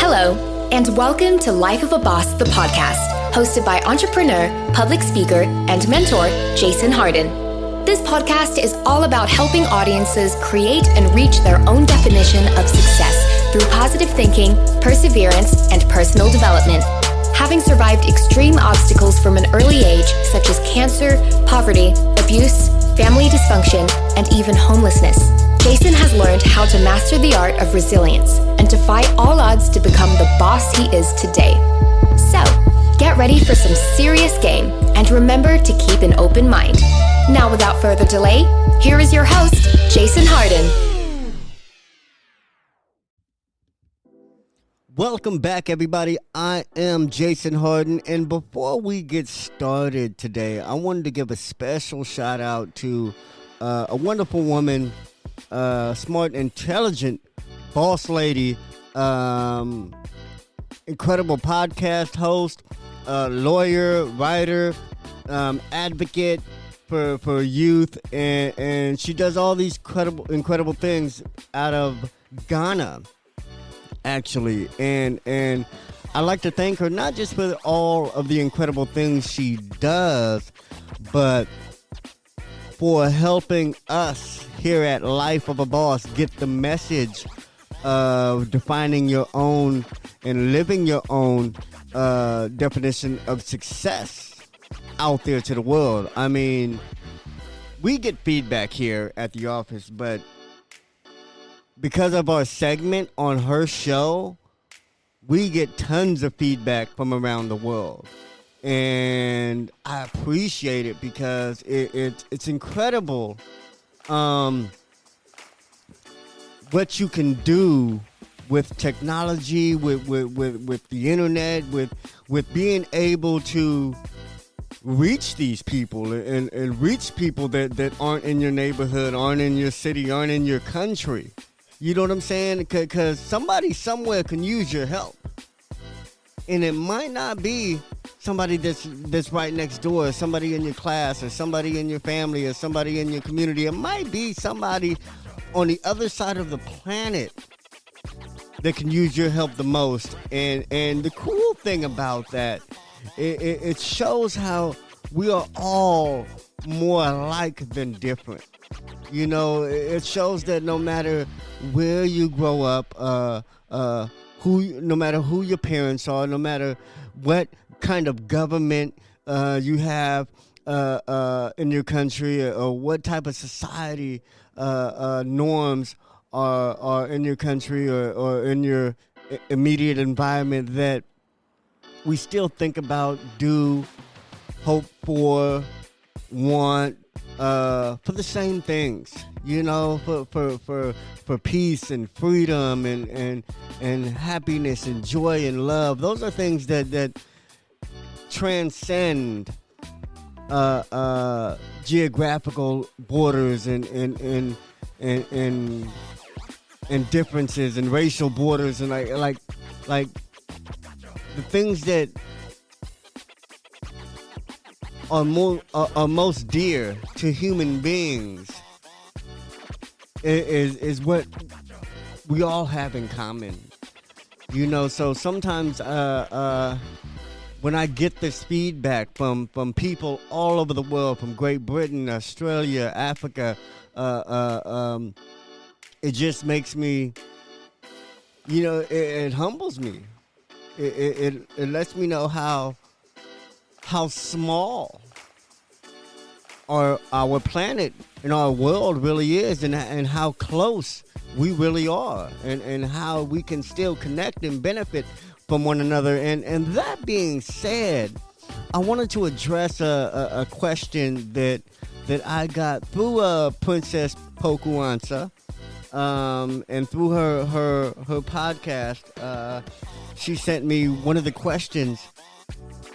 Hello, and welcome to Life of a Boss, the podcast, hosted by entrepreneur, public speaker, and mentor, Jason Hardin. This podcast is all about helping audiences create and reach their own definition of success through positive thinking, perseverance, and personal development. Having survived extreme obstacles from an early age, such as cancer, poverty, abuse, family dysfunction, and even homelessness, Jason has learned how to master the art of resilience and defy all odds to become the boss he is today. So, get ready for some serious game and remember to keep an open mind. Now, without further delay, here is your host, Jason Hardin. Welcome back, everybody. I am Jason Hardin, and before we get started today, I wanted to give a special shout out to a wonderful woman, smart, intelligent boss lady, incredible podcast host, lawyer, writer, advocate for youth, and she does all these incredible things out of Ghana, actually, and I like to thank her not just for all of the incredible things she does, but for helping us here at Life of a Boss get the message of defining your own and living your own definition of success out there to the world. I mean, we get feedback here at the office, but because of our segment on her show, we get tons of feedback from around the world. And I appreciate it because it's incredible what you can do with technology, with the internet, with being able to reach these people and reach people that aren't in your neighborhood, aren't in your city, aren't in your country. You know what I'm saying? Because somebody somewhere can use your help. And it might not be somebody that's right next door, or somebody in your class, or somebody in your family, or somebody in your community. It might be somebody on the other side of the planet that can use your help the most. And the cool thing about that, it shows how we are all more alike than different. You know, it shows that no matter where you grow up, no matter who your parents are, no matter what kind of government you have in your country, or what type of society norms are in your country or in your immediate environment, that we still think about, do, hope for, want, for the same things, you know, for peace and freedom and happiness and joy and love. Those are things that transcend geographical borders and differences and racial borders and like the things that are most dear to human beings is what we all have in common, you know. So sometimes when I get this feedback from people all over the world, from Great Britain, Australia, Africa, it just makes me, you know, it humbles me. It lets me know how small our planet and our world really is, and how close we really are, and how we can still connect and benefit from one another. And that being said, I wanted to address a question that I got through Princess Pokuansa, and through her podcast. She sent me one of the questions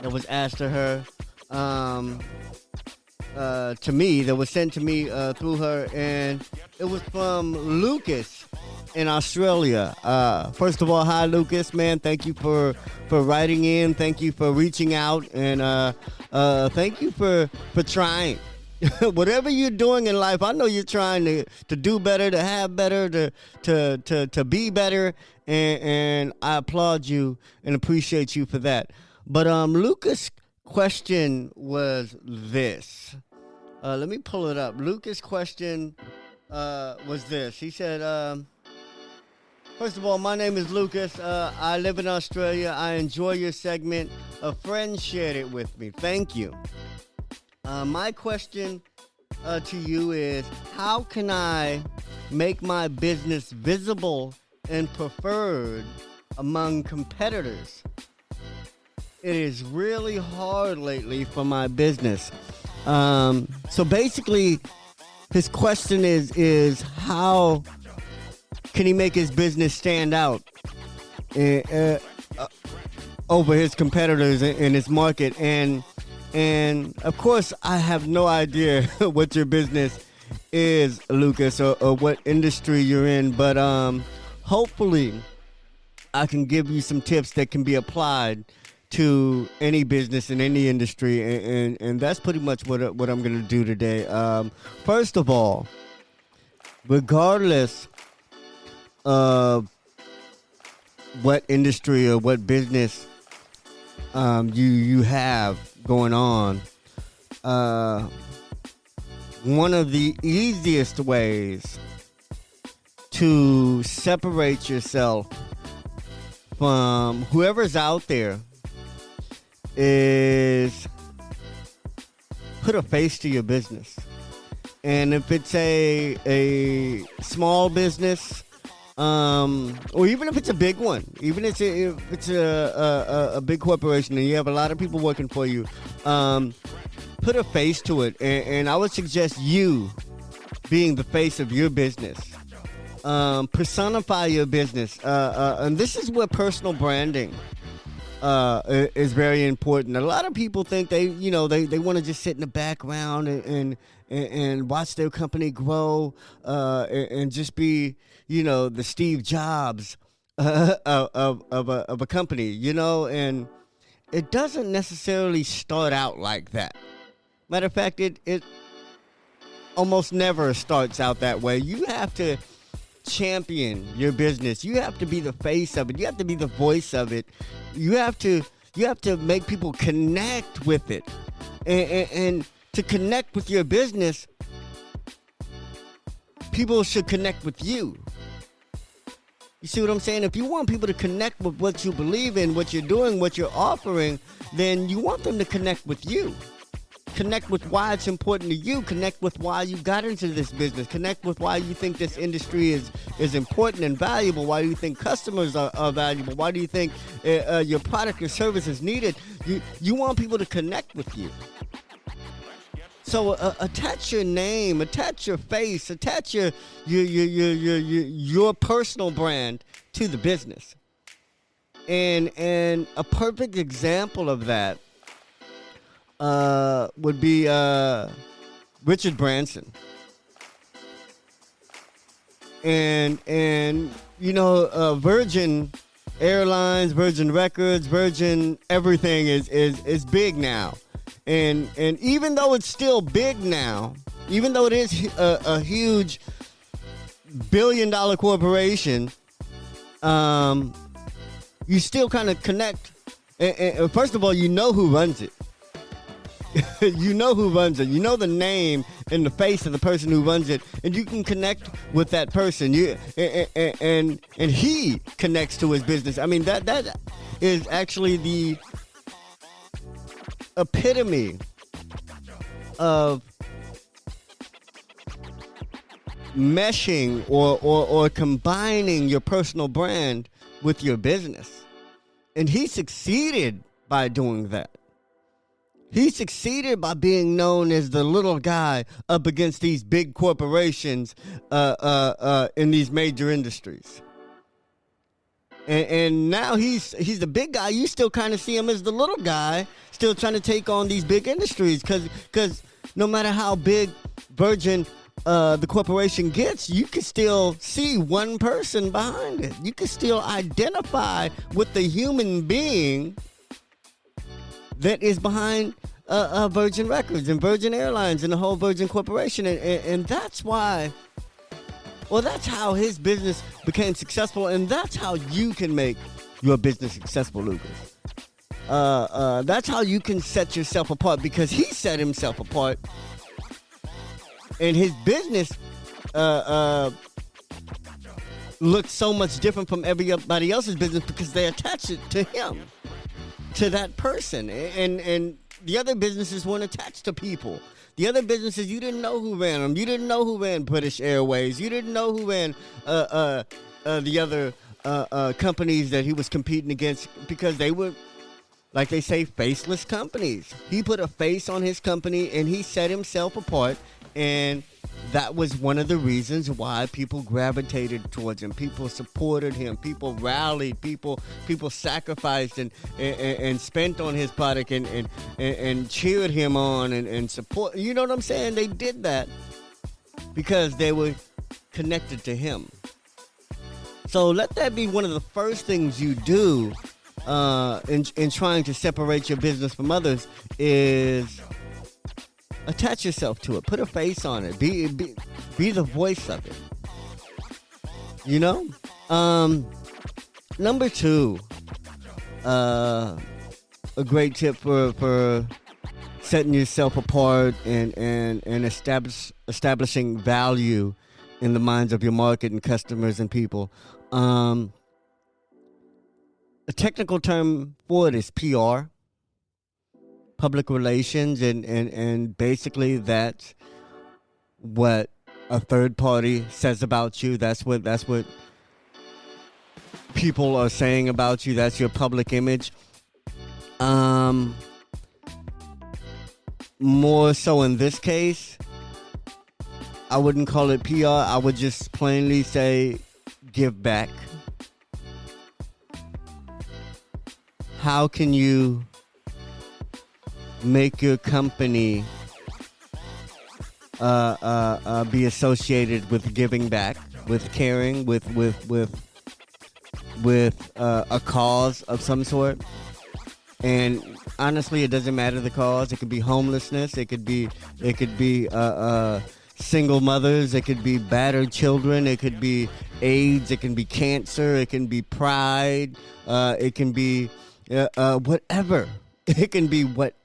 that was asked to her, to me, that was sent to me through her, and it was from Lucas in Australia. First of all, hi Lucas, man. Thank you for writing in. Thank you for reaching out, and thank you for trying. Whatever you're doing in life, I know you're trying to do better, to have better, to be better, and I applaud you and appreciate you for that. But Lucas' question was this. Let me pull it up. Lucas' question was this. He said, first of all, my name is Lucas. I live in Australia. I enjoy your segment. A friend shared it with me. Thank you. My question to you is, how can I make my business visible and preferred among competitors? It is really hard lately for my business. So basically, his question is how can he make his business stand out over his competitors in his market? And of course, I have no idea what your business is, Lucas, or what industry you're in. But hopefully, I can give you some tips that can be applied to any business in any industry, and that's pretty much what I'm going to do today. First of all, regardless of what industry or what business you have going on, one of the easiest ways to separate yourself from whoever's out there is put a face to your business. And if it's a small business, or even if it's a big one, even if it's a big corporation and you have a lot of people working for you, put a face to it. And I would suggest you being the face of your business. Personify your business. And this is where personal branding is very important. A lot of people think they want to just sit in the background and watch their company grow, and just be, the Steve Jobs of a company, and it doesn't necessarily start out like that. Matter of fact, it almost never starts out that way. You have to champion your business. You have to be the face of it. You have to be the voice of it. You have to make people connect with it. And to connect with your business, people should connect with you. You see what I'm saying? If you want people to connect with what you believe in, what you're doing, what you're offering, then you want them to connect with you. Connect with why it's important to you. Connect with why you got into this business. Connect with why you think this industry is important and valuable. Why do you think customers are valuable? Why do you think your product or service is needed? You want people to connect with you. So attach your name, attach your face, attach your personal brand to the business. And a perfect example of that would be Richard Branson. And Virgin Airlines, Virgin Records, Virgin everything is big now. And even though it's still big now, even though it is a huge billion-dollar corporation, you still kind of connect. And first of all, you know who runs it. You know who runs it. You know the name and the face of the person who runs it, and you can connect with that person. And he connects to his business. I mean, that is actually the epitome of meshing or combining your personal brand with your business. And he succeeded by doing that. He succeeded by being known as the little guy up against these big corporations in these major industries. And now he's the big guy. You still kind of see him as the little guy, still trying to take on these big industries. Because no matter how big Virgin, the corporation gets, you can still see one person behind it. You can still identify with the human being that is behind Virgin Records and Virgin Airlines and the whole Virgin Corporation, and that's why. Well, that's how his business became successful, and that's how you can make your business successful, Lucas. That's how you can set yourself apart, because he set himself apart, and his business looks so much different from everybody else's business because they attach it to him, to that person, and the other businesses weren't attached to people. The other businesses, you didn't know who ran them. You didn't know who ran British Airways. You didn't know who ran the other companies that he was competing against, because they were, like they say, faceless companies. He put a face on his company, and he set himself apart, and that was one of the reasons why people gravitated towards him. People supported him. People rallied. People sacrificed and spent on his product and cheered him on and support. You know what I'm saying? They did that because they were connected to him. So let that be one of the first things you do in trying to separate your business from others is attach yourself to it. Put a face on it. Be the voice of it. You know? Number 2, a great tip for setting yourself apart and establishing value in the minds of your market and customers and people. A technical term for it is PR. Public relations, and basically that's what a third party says about you. That's what people are saying about you. That's your public image. More so in this case, I wouldn't call it PR. I would just plainly say give back. How can you make your company be associated with giving back, with caring, with a cause of some sort? And honestly, it doesn't matter the cause. It could be homelessness. It could be single mothers. It could be battered children. It could be AIDS. It can be cancer. It can be pride. It can be whatever. It can be whatever.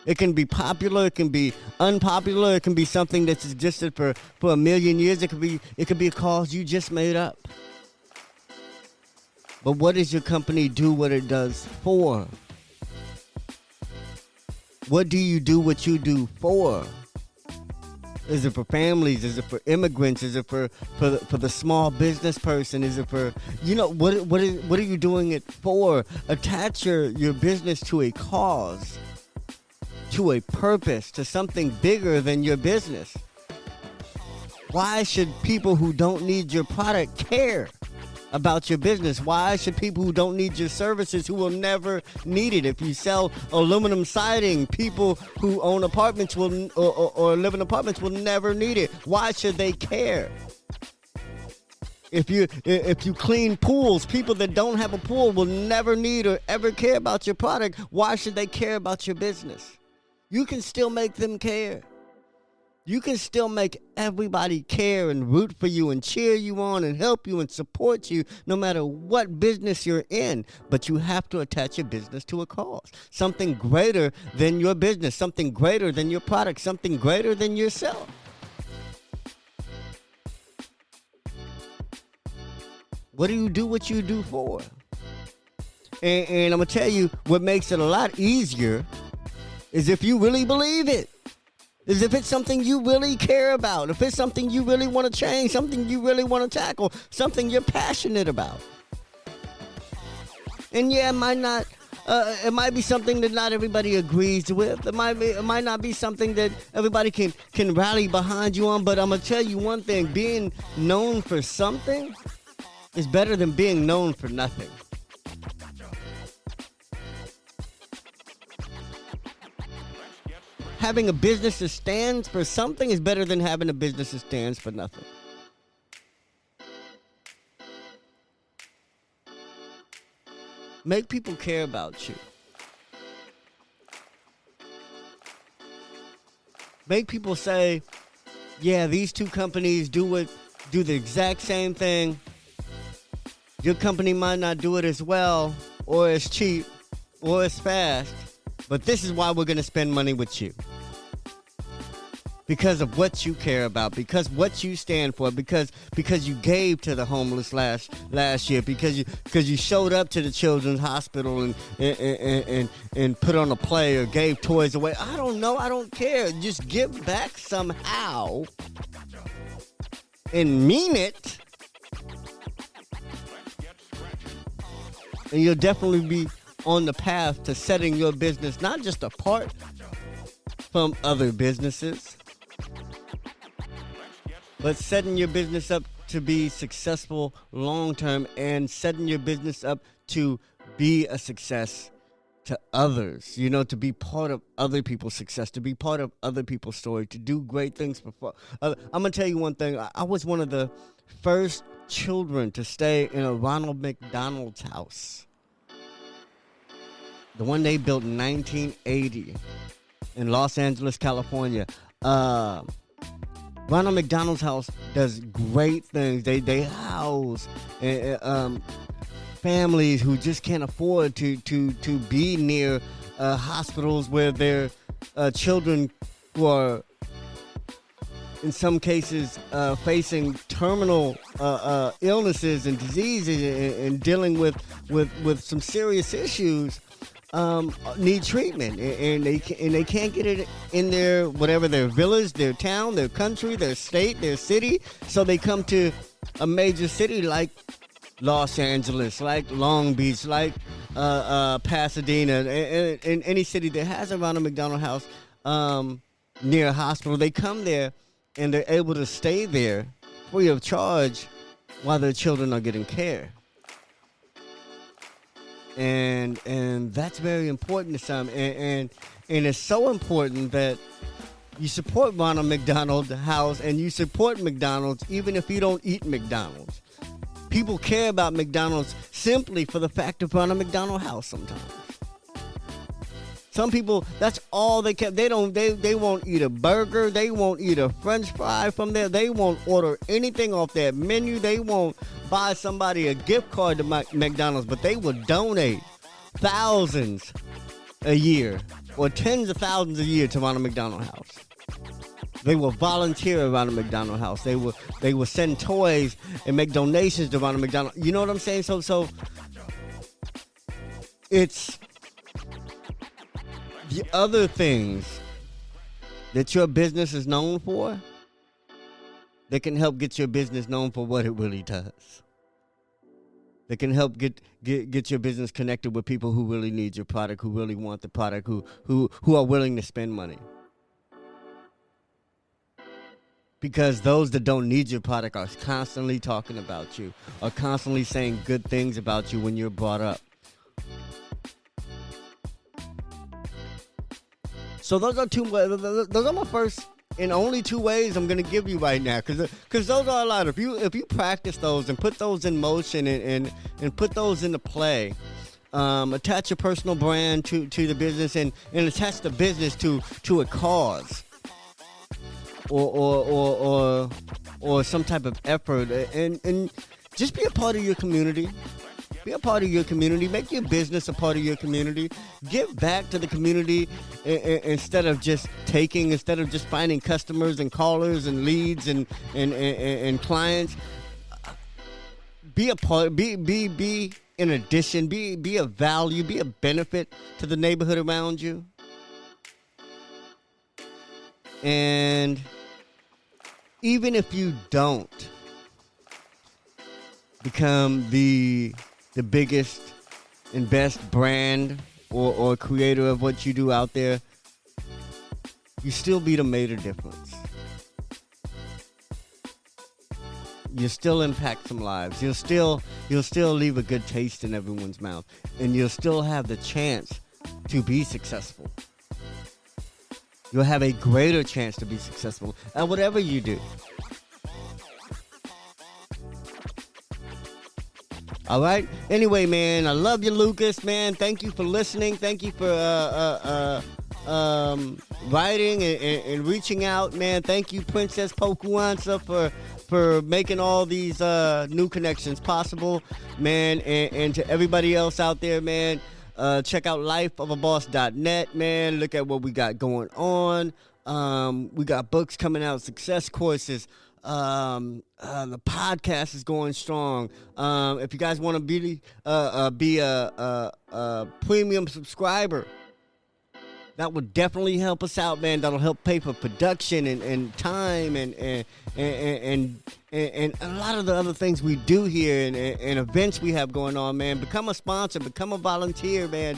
It can be popular. It can be unpopular. It can be something that's existed for a million years. It could be a cause you just made up. But what does your company do what it does for? What do you do what you do for? Is it for families? Is it for immigrants? Is it for the small business person? Is it for, what are you doing it for? Attach your business to a cause, to a purpose, to something bigger than your business. Why should people who don't need your product care about your business? Why should people who don't need your services, who will never need it? If you sell aluminum siding, people who own apartments or live in apartments will never need it. Why should they care? If you clean pools, people that don't have a pool will never need or ever care about your product. Why should they care about your business? You can still make them care. You can still make everybody care and root for you and cheer you on and help you and support you no matter what business you're in. But you have to attach your business to a cause. Something greater than your business. Something greater than your product. Something greater than yourself. What do you do what you do for? And I'm going to tell you what makes it a lot easier is if you really believe it. Is if it's something you really care about, if it's something you really want to change, something you really want to tackle, something you're passionate about. And yeah, it might be something that not everybody agrees with. It might not be something that everybody can rally behind you on. But I'm gonna tell you one thing: being known for something is better than being known for nothing. Having a business that stands for something is better than having a business that stands for nothing. Make people care about you. Make people say, yeah, these two companies do the exact same thing. Your company might not do it as well, or as cheap, or as fast, but this is why we're going to spend money with you. Because of what you care about, because what you stand for, because you gave to the homeless last year, because you showed up to the children's hospital and put on a play or gave toys away. I don't know. I don't care. Just give back somehow and mean it. And you'll definitely be on the path to setting your business not just apart from other businesses, but setting your business up to be successful long-term and setting your business up to be a success to others, to be part of other people's success, to be part of other people's story, to do great things before. I'm going to tell you one thing. I was one of the first children to stay in a Ronald McDonald's house. The one they built in 1980 in Los Angeles, California. Ronald McDonald's house does great things. They house families who just can't afford to be near hospitals where their children who are in some cases facing terminal illnesses and diseases and dealing with some serious issues need treatment, and they can't get it in their village, their town, their country, their state, their city. So they come to a major city like Los Angeles, like Long Beach, like Pasadena, and any city that has a Ronald McDonald House near a hospital. They come there and they're able to stay there free of charge while their children are getting care. And that's very important to some, and it's so important that you support Ronald McDonald House and you support McDonald's even if you don't eat McDonald's. People care about McDonald's simply for the fact of Ronald McDonald House sometimes. Some people, that's all they care. They won't eat a burger. They won't eat a French fry from there. They won't order anything off that menu. They won't buy somebody a gift card to McDonald's, but they will donate thousands a year or tens of thousands a year to Ronald McDonald House. They will volunteer around the McDonald House. They will send toys and make donations to Ronald McDonald. You know what I'm saying? So it's the other things that your business is known for that can help get your business known for what it really does. That can help get your business connected with people who really need your product, who really want the product, who are willing to spend money. Because those that don't need your product are constantly talking about you, are constantly saying good things about you when you're brought up. So those are my first and only two ways I'm going to give you right now, because those are a lot. If you practice those and put those in motion and put those into play, attach your personal brand to the business and attach the business to a cause or some type of effort, and just be a part of your community. Be a part of your community. Make your business a part of your community. Give back to the community instead of just taking, instead of just finding customers and callers and leads and clients. Be a part. Be an addition. Be a value. Be a benefit to the neighborhood around you. And even if you don't become the biggest and best brand or creator of what you do out there, you still be the made a difference. You still impact some lives. You'll still leave a good taste in everyone's mouth, and you'll still have the chance to be successful. You'll have a greater chance to be successful at whatever you do. All right. Anyway, man, I love you, Lucas. Man, thank you for listening. Thank you for writing and reaching out, man. Thank you, Princess Pokuansa, for making all these new connections possible, man. And to everybody else out there, man, check out lifeofaboss.net, man. Look at what we got going on. We got books coming out, success courses. The podcast is going strong. If you guys want to be a premium subscriber, that would definitely help us out, man. That'll help pay for production and time and a lot of the other things we do here and events we have going on, man. Become a sponsor, become a volunteer, man.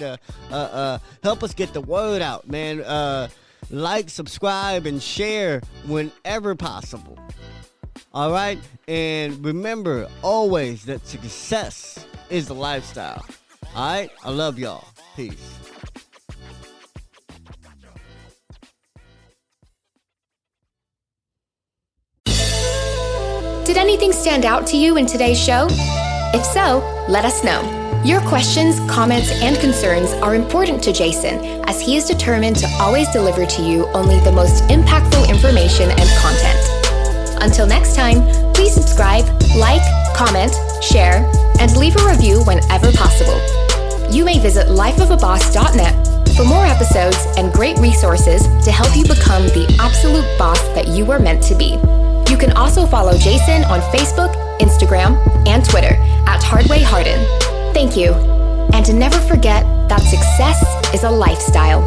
Help us get the word out, man. Like, subscribe, and share whenever possible. All right? And remember always that success is the lifestyle. All right? I love y'all. Peace. Did anything stand out to you in today's show? If so, let us know. Your questions, comments, and concerns are important to Jason, as he is determined to always deliver to you only the most impactful information and content. Until next time, please subscribe, like, comment, share, and leave a review whenever possible. You may visit lifeofaboss.net for more episodes and great resources to help you become the absolute boss that you were meant to be. You can also follow Jason on Facebook, Instagram, and Twitter at Hardin. Thank you. And to never forget that success is a lifestyle.